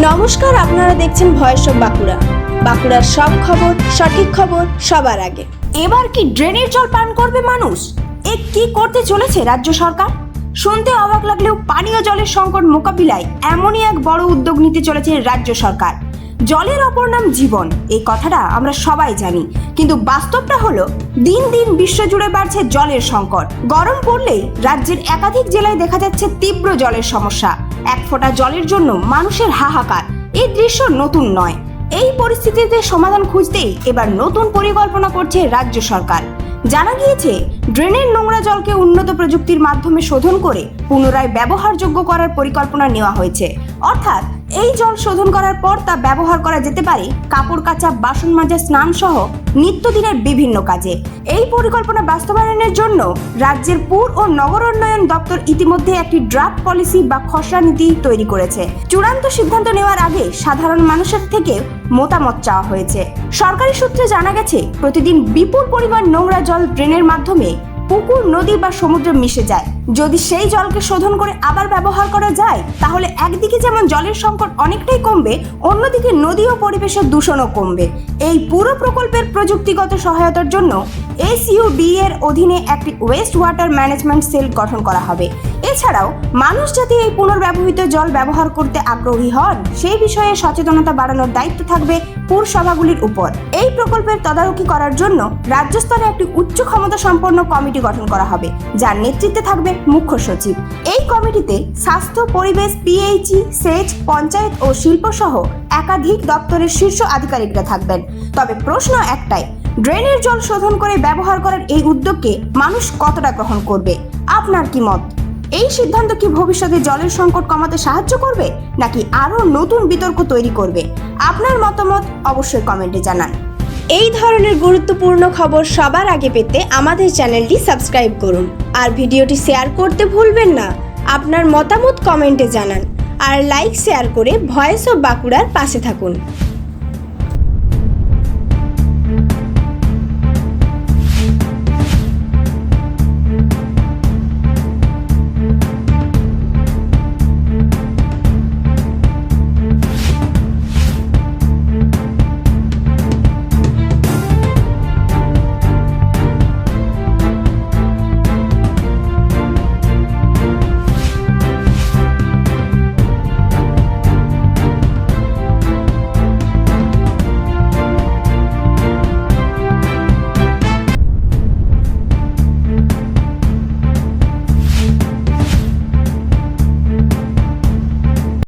নমস্কার, আপনারা দেখছেন ভয়েস অফ বাঁকুড়া। বাঁকুড়ার সব খবর, সঠিক খবর সবার আগে। এবার কি ড্রেনের জল পান করবে মানুষ? কি করতে চলেছে রাজ্য সরকার? শুনতে অবাক লাগলেও পানীয় জলের সংকট মোকাবিলায় এমনই এক বড় উদ্যোগ নিতে চলেছে রাজ্য সরকার। জলের অপর নাম জীবন, এই কথাটা আমরা সবাই জানি, কিন্তু বাস্তবটা হলো দিন দিন বিশ্বজুড়ে বাড়ছে জলের সংকট। গরম পড়লেই রাজ্যের একাধিক জেলায় দেখা যাচ্ছে তীব্র জলের সমস্যা। এক ফোঁটা জলের জন্য মানুষের হাহাকার। এই দৃশ্য নতুন নয়। এই পরিস্থিতিতে সমাধান খুঁজতেই এবার নতুন পরিকল্পনা করছে রাজ্য সরকার। জানা গিয়েছে, ড্রেনের নোংরা জলকে উন্নত প্রযুক্তির মাধ্যমে শোধন করে পুনরায় ব্যবহারযোগ্য করার পরিকল্পনা নেওয়া হয়েছে। অর্থাৎ এই জল শোধন করার পর তা ব্যবহার করা যেতে পারে কাপড় কাচা, বাসন মাজা, স্নান সহ নিত্যদিনের বিভিন্ন কাজে। এই পরিকল্পনা বাস্তবায়নের জন্য রাজ্যের পুর ও নগর উন্নয়ন দপ্তর ইতিমধ্যে একটি ড্রাফট পলিসি বা খসড়া নীতি তৈরি করেছে। চূড়ান্ত সিদ্ধান্ত নেওয়ার আগে সাধারণ মানুষের থেকে মতামত চাওয়া হয়েছে। সরকারি সূত্রে জানা গেছে, প্রতিদিন বিপুল পরিমাণ নোংরা জল ড্রেনের মাধ্যমে পুকুর, নদী বা সমুদ্রে মিশে যায়। যদি সেই জলকে শোধন করে আবার ব্যবহার করা যায়, তাহলে একদিকে যেমন জলের সংকট অনেকটাই কমবে, অন্যদিকে নদী ও পরিবেশের দূষণও কমবে। এই পুরো প্রকল্পের প্রযুক্তিগত সহায়তার জন্য SUD এর অধীনে একটি ওয়েস্ট ওয়াটার ম্যানেজমেন্ট সেল গঠন করা হবে। এছাড়াও মানুষ যাতে এই পুনর্ব্যবহৃত জল ব্যবহার করতে আগ্রহী হন, সেই বিষয়ে সচেতনতা বাড়ানোর দায়িত্ব থাকবে পুরসভাগুলির উপর। এই প্রকল্পের তদারকি করার জন্য রাজ্য স্তরে একটি উচ্চ ক্ষমতা সম্পন্ন কমিটি গঠন করা হবে, যার নেতৃত্বে থাকবে মুখ্য সচিব। এই কমিটিতে স্বাস্থ্য, পরিবেশ, PHE, সেচ, পঞ্চায়েত ও শিল্প সহ একাধিক দপ্তরের শীর্ষ আধিকারিকরা থাকবেন। তবে প্রশ্ন একটাই, ড্রেনের জল শোধন করে ব্যবহার করার এই উদ্যোগকে মানুষ কতটা গ্রহণ করবে? আপনার কি মত? এই সিদ্ধান্ত কি ভবিষ্যতে জলের সংকট কমাতে সাহায্য করবে, নাকি আরো নতুন বিতর্ক তৈরি করবে? আপনার মতামত অবশ্যই কমেন্টে জানান। এই ধরনের গুরুত্বপূর্ণ খবর সবার আগে পেতে আমাদের চ্যানেলটি সাবস্ক্রাইব করুন আর ভিডিওটি শেয়ার করতে ভুলবেন না। আপনার মতামত কমেন্টে জানান আর লাইক শেয়ার করে ভয়েস অফ বাঁকুড়ার পাশে থাকুন।